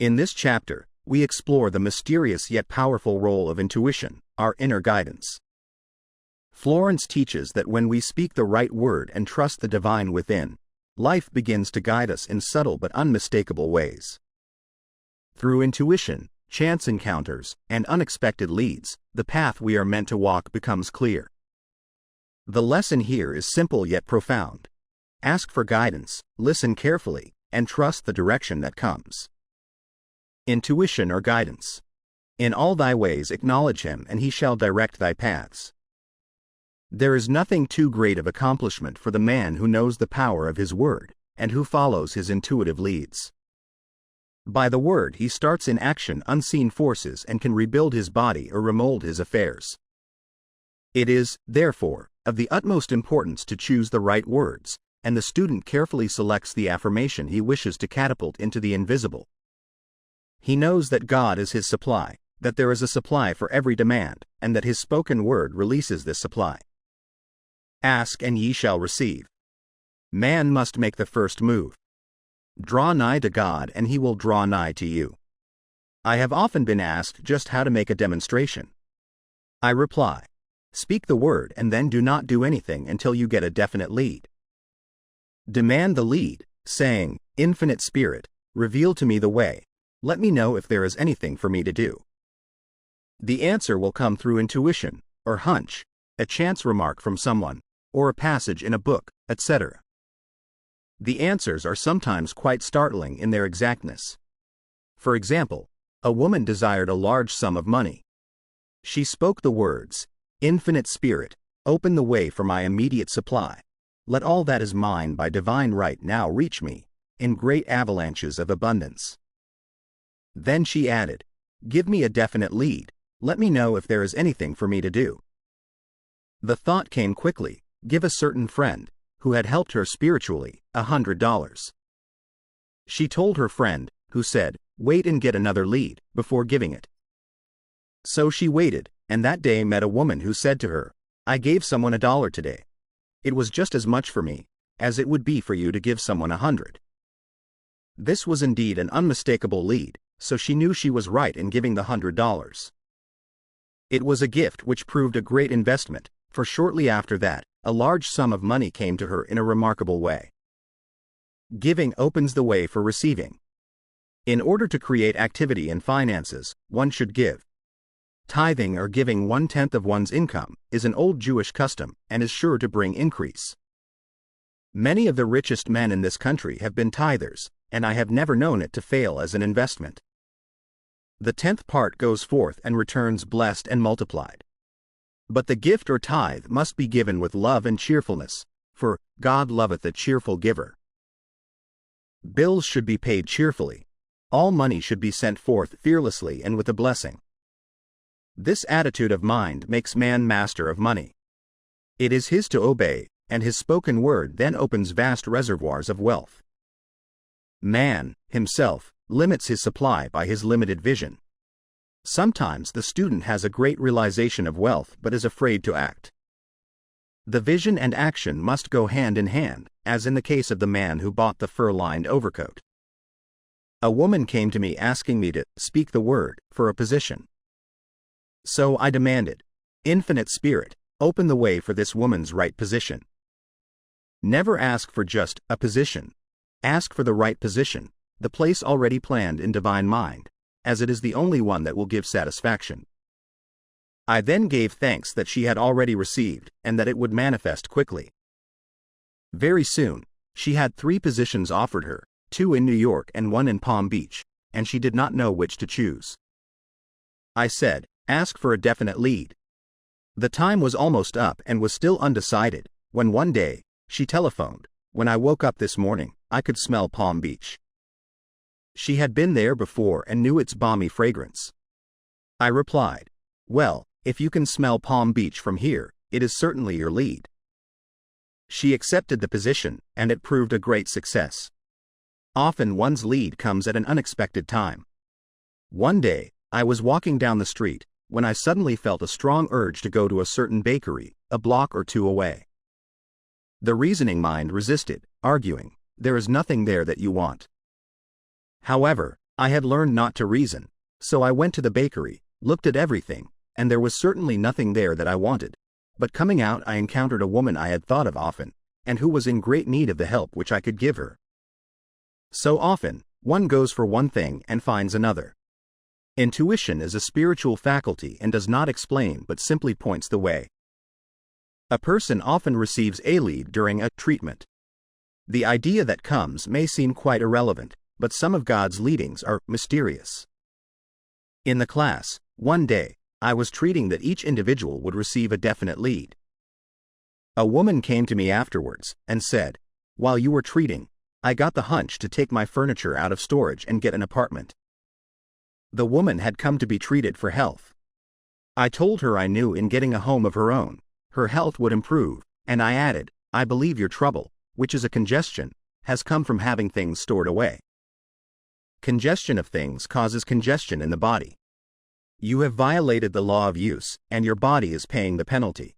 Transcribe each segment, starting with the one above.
In this chapter, we explore the mysterious yet powerful role of intuition, our inner guidance. Florence teaches that when we speak the right word and trust the divine within, life begins to guide us in subtle but unmistakable ways. Through intuition, chance encounters, and unexpected leads, the path we are meant to walk becomes clear. The lesson here is simple yet profound. Ask for guidance, listen carefully, and trust the direction that comes. Intuition or guidance. In all thy ways acknowledge him, and he shall direct thy paths. There is nothing too great of accomplishment for the man who knows the power of his word, and who follows his intuitive leads. By the word he starts in action unseen forces and can rebuild his body or remold his affairs. It is, therefore, of the utmost importance to choose the right words, and the student carefully selects the affirmation he wishes to catapult into the invisible. He knows that God is his supply, that there is a supply for every demand, and that his spoken word releases this supply. Ask and ye shall receive. Man must make the first move. Draw nigh to God and he will draw nigh to you. I have often been asked just how to make a demonstration. I reply, speak the word and then do not do anything until you get a definite lead. Demand the lead, saying, Infinite Spirit, reveal to me the way. Let me know if there is anything for me to do. The answer will come through intuition, or hunch, a chance remark from someone, or a passage in a book, etc. The answers are sometimes quite startling in their exactness. For example, a woman desired a large sum of money. She spoke the words, Infinite Spirit, open the way for my immediate supply. Let all that is mine by divine right now reach me, in great avalanches of abundance. Then she added, give me a definite lead, let me know if there is anything for me to do. The thought came quickly, give a certain friend, who had helped her spiritually, $100. She told her friend, who said, wait and get another lead, before giving it. So she waited, and that day met a woman who said to her, I gave someone $1 today. It was just as much for me, as it would be for you to give someone 100. This was indeed an unmistakable lead, so she knew she was right in giving the $100. It was a gift which proved a great investment, for shortly after that, a large sum of money came to her in a remarkable way. Giving opens the way for receiving. In order to create activity in finances, one should give. Tithing or giving 1/10 of one's income is an old Jewish custom and is sure to bring increase. Many of the richest men in this country have been tithers, and I have never known it to fail as an investment. The 10th part goes forth and returns blessed and multiplied. But the gift or tithe must be given with love and cheerfulness, for God loveth a cheerful giver. Bills should be paid cheerfully. All money should be sent forth fearlessly and with a blessing. This attitude of mind makes man master of money. It is his to obey, and his spoken word then opens vast reservoirs of wealth. Man, himself, limits his supply by his limited vision. Sometimes the student has a great realization of wealth but is afraid to act. The vision and action must go hand in hand, as in the case of the man who bought the fur-lined overcoat. A woman came to me asking me to speak the word for a position. So I demanded, Infinite Spirit, open the way for this woman's right position. Never ask for just a position. Ask for the right position, the place already planned in divine mind, as it is the only one that will give satisfaction. I then gave thanks that she had already received, and that it would manifest quickly. Very soon, she had 3 positions offered her, 2 in New York and 1 in Palm Beach, and she did not know which to choose. I said, ask for a definite lead. The time was almost up and was still undecided, when one day, she telephoned, when I woke up this morning, I could smell Palm Beach. She had been there before and knew its balmy fragrance. I replied, well, if you can smell Palm Beach from here, it is certainly your lead. She accepted the position, and it proved a great success. Often one's lead comes at an unexpected time. One day, I was walking down the street, when I suddenly felt a strong urge to go to a certain bakery, a block or 2 away. The reasoning mind resisted, arguing, there is nothing there that you want. However, I had learned not to reason, so I went to the bakery, looked at everything, and there was certainly nothing there that I wanted. But coming out I encountered a woman I had thought of often, and who was in great need of the help which I could give her. So often, one goes for one thing and finds another. Intuition is a spiritual faculty and does not explain but simply points the way. A person often receives a lead during a treatment. The idea that comes may seem quite irrelevant, but some of God's leadings are mysterious. In the class, one day, I was treating that each individual would receive a definite lead. A woman came to me afterwards and said, "While you were treating, I got the hunch to take my furniture out of storage and get an apartment." The woman had come to be treated for health. I told her I knew in getting a home of her own, her health would improve, and I added, "I believe your trouble, which is a congestion, has come from having things stored away." Congestion of things causes congestion in the body. You have violated the law of use, and your body is paying the penalty.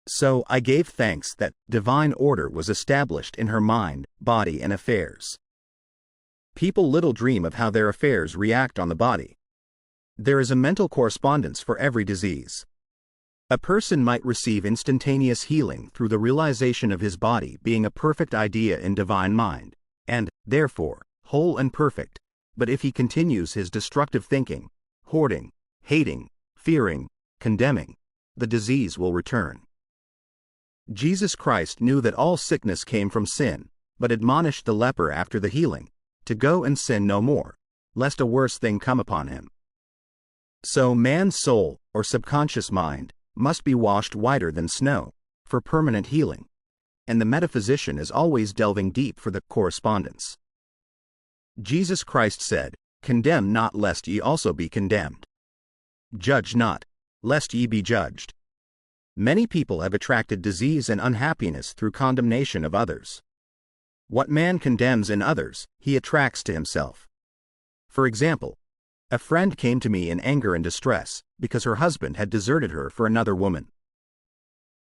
So I gave thanks that divine order was established in her mind, body, and affairs. People little dream of how their affairs react on the body. There is a mental correspondence for every disease. A person might receive instantaneous healing through the realization of his body being a perfect idea in divine mind, and, therefore, whole and perfect, but if he continues his destructive thinking, hoarding, hating, fearing, condemning, the disease will return. Jesus Christ knew that all sickness came from sin, but admonished the leper after the healing, to go and sin no more, lest a worse thing come upon him. So man's soul, or subconscious mind, must be washed whiter than snow, for permanent healing, and the metaphysician is always delving deep for the correspondence. Jesus Christ said, "Condemn not lest ye also be condemned. Judge not, lest ye be judged." Many people have attracted disease and unhappiness through condemnation of others. What man condemns in others, he attracts to himself. For example, a friend came to me in anger and distress because her husband had deserted her for another woman.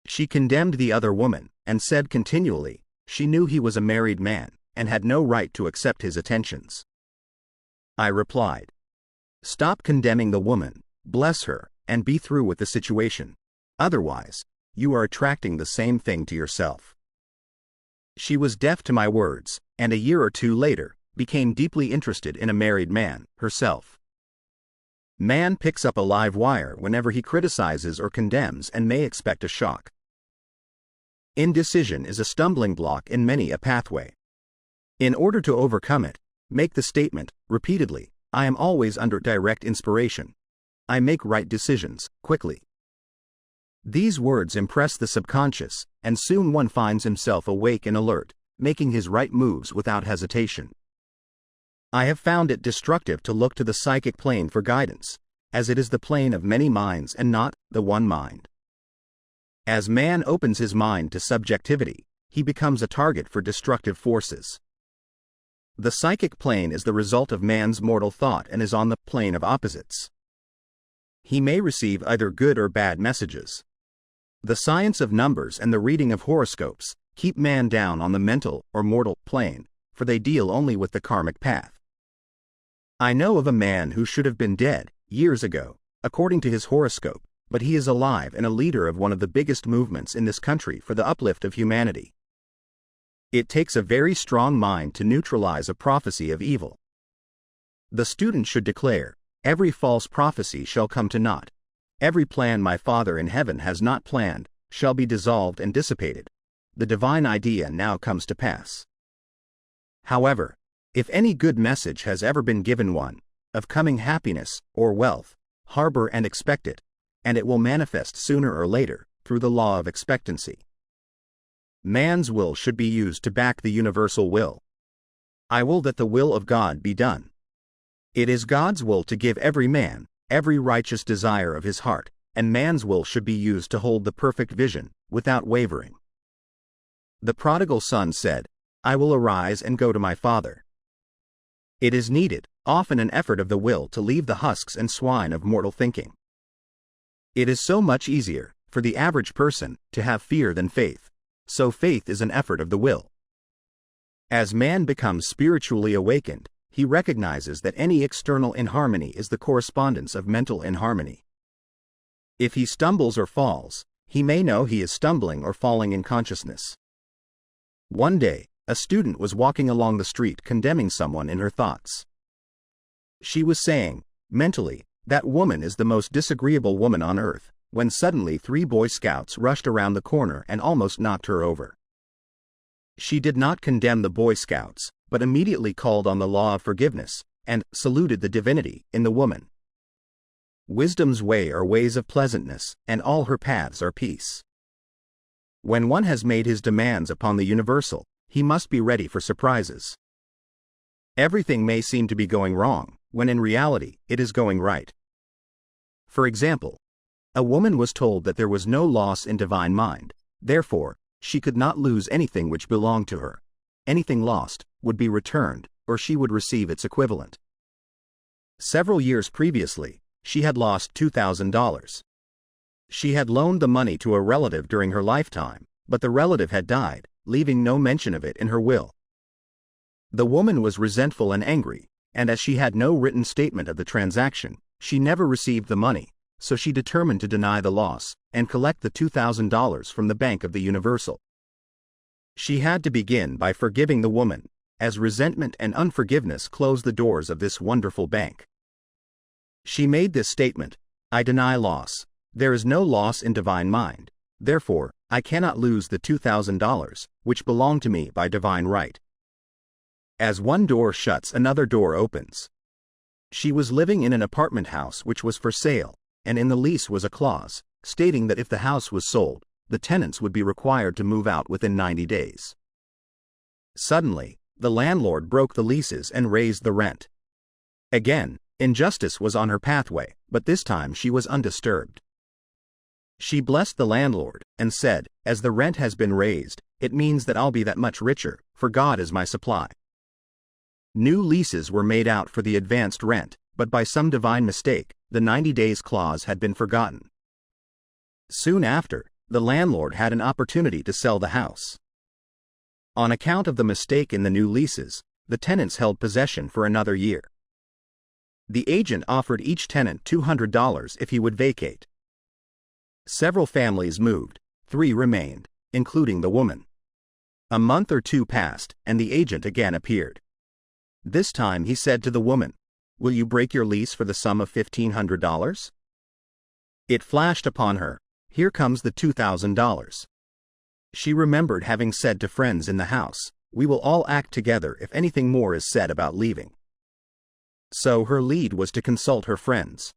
She condemned the other woman and said continually, she knew he was a married man and had no right to accept his attentions. I replied, "Stop condemning the woman, bless her, and be through with the situation. Otherwise, you are attracting the same thing to yourself." She was deaf to my words, and a year or two later, became deeply interested in a married man, herself. Man picks up a live wire whenever he criticizes or condemns and may expect a shock. Indecision is a stumbling block in many a pathway. In order to overcome it, make the statement, repeatedly, "I am always under direct inspiration. I make right decisions, quickly." These words impress the subconscious, and soon one finds himself awake and alert, making his right moves without hesitation. I have found it destructive to look to the psychic plane for guidance, as it is the plane of many minds and not the one mind. As man opens his mind to subjectivity, he becomes a target for destructive forces. The psychic plane is the result of man's mortal thought and is on the plane of opposites. He may receive either good or bad messages. The science of numbers and the reading of horoscopes keep man down on the mental or mortal plane, for they deal only with the karmic path. I know of a man who should have been dead years ago, according to his horoscope, but he is alive and a leader of one of the biggest movements in this country for the uplift of humanity. It takes a very strong mind to neutralize a prophecy of evil. The student should declare, "Every false prophecy shall come to naught. Every plan my Father in heaven has not planned, shall be dissolved and dissipated. The divine idea now comes to pass." However, if any good message has ever been given one, of coming happiness or wealth, harbor and expect it, and it will manifest sooner or later, through the law of expectancy. Man's will should be used to back the universal will. I will that the will of God be done. It is God's will to give every man every righteous desire of his heart, and man's will should be used to hold the perfect vision, without wavering. The prodigal son said, "I will arise and go to my father." It is needed, often an effort of the will to leave the husks and swine of mortal thinking. It is so much easier, for the average person, to have fear than faith, so faith is an effort of the will. As man becomes spiritually awakened, he recognizes that any external inharmony is the correspondence of mental inharmony. If he stumbles or falls, he may know he is stumbling or falling in consciousness. One day, a student was walking along the street condemning someone in her thoughts. She was saying, mentally, that woman is the most disagreeable woman on earth, when suddenly 3 Boy Scouts rushed around the corner and almost knocked her over. She did not condemn the Boy Scouts, but immediately called on the law of forgiveness, and saluted the divinity in the woman. Wisdom's way are ways of pleasantness, and all her paths are peace. When one has made his demands upon the universal, he must be ready for surprises. Everything may seem to be going wrong, when in reality, it is going right. For example, a woman was told that there was no loss in divine mind, therefore, she could not lose anything which belonged to her. Anything lost would be returned, or she would receive its equivalent. Several years previously, she had lost $2,000. She had loaned the money to a relative during her lifetime, but the relative had died, leaving no mention of it in her will. The woman was resentful and angry, and as she had no written statement of the transaction, she never received the money, so she determined to deny the loss and collect the $2,000 from the Bank of the Universal. She had to begin by forgiving the woman, as resentment and unforgiveness closed the doors of this wonderful bank. She made this statement, "I deny loss. There is no loss in divine mind. Therefore, I cannot lose the $2,000, which belong to me by divine right." As one door shuts, another door opens. She was living in an apartment house which was for sale, and in the lease was a clause, stating that if the house was sold, the tenants would be required to move out within 90 days. Suddenly, the landlord broke the leases and raised the rent. Again, injustice was on her pathway, but this time she was undisturbed. She blessed the landlord, and said, "As the rent has been raised, it means that I'll be that much richer, for God is my supply." New leases were made out for the advanced rent, but by some divine mistake, the 90 days clause had been forgotten. Soon after, the landlord had an opportunity to sell the house. On account of the mistake in the new leases, the tenants held possession for another year. The agent offered each tenant $200 if he would vacate. Several families moved, 3 remained, including the woman. A month or 2 passed, and the agent again appeared. This time he said to the woman, "Will you break your lease for the sum of $1,500? It flashed upon her, "Here comes the $2,000. She remembered having said to friends in the house, "We will all act together if anything more is said about leaving." So her lead was to consult her friends.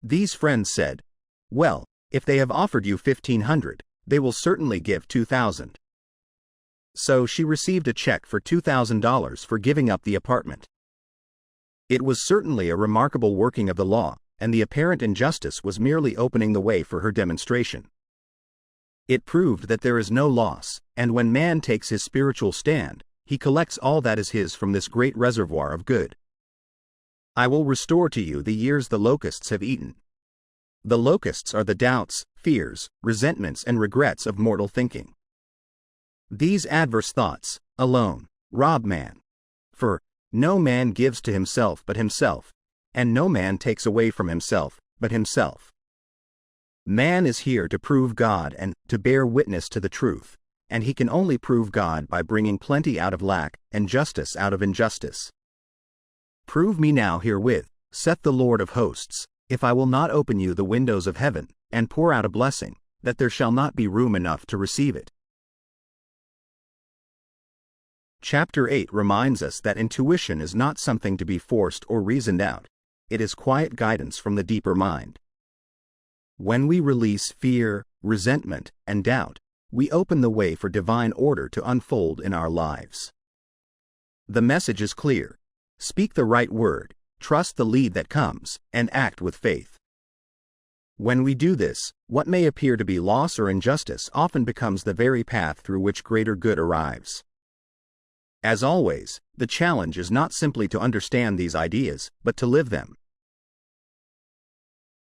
These friends said, "Well, if they have offered you $1,500, they will certainly give $2,000. So she received a check for $2,000 for giving up the apartment. It was certainly a remarkable working of the law, and the apparent injustice was merely opening the way for her demonstration. It proved that there is no loss, and when man takes his spiritual stand, he collects all that is his from this great reservoir of good. "I will restore to you the years the locusts have eaten." The locusts are the doubts, fears, resentments, and regrets of mortal thinking. These adverse thoughts, alone, rob man. For, no man gives to himself but himself, and no man takes away from himself but himself. Man is here to prove God and to bear witness to the truth, and he can only prove God by bringing plenty out of lack and justice out of injustice. "Prove me now herewith, saith the Lord of hosts, if I will not open you the windows of heaven, and pour out a blessing, that there shall not be room enough to receive it." Chapter 8 reminds us that intuition is not something to be forced or reasoned out. It is quiet guidance from the deeper mind. When we release fear, resentment, and doubt, we open the way for divine order to unfold in our lives. The message is clear. Speak the right word, trust the lead that comes, and act with faith. When we do this, what may appear to be loss or injustice often becomes the very path through which greater good arrives. As always, the challenge is not simply to understand these ideas, but to live them.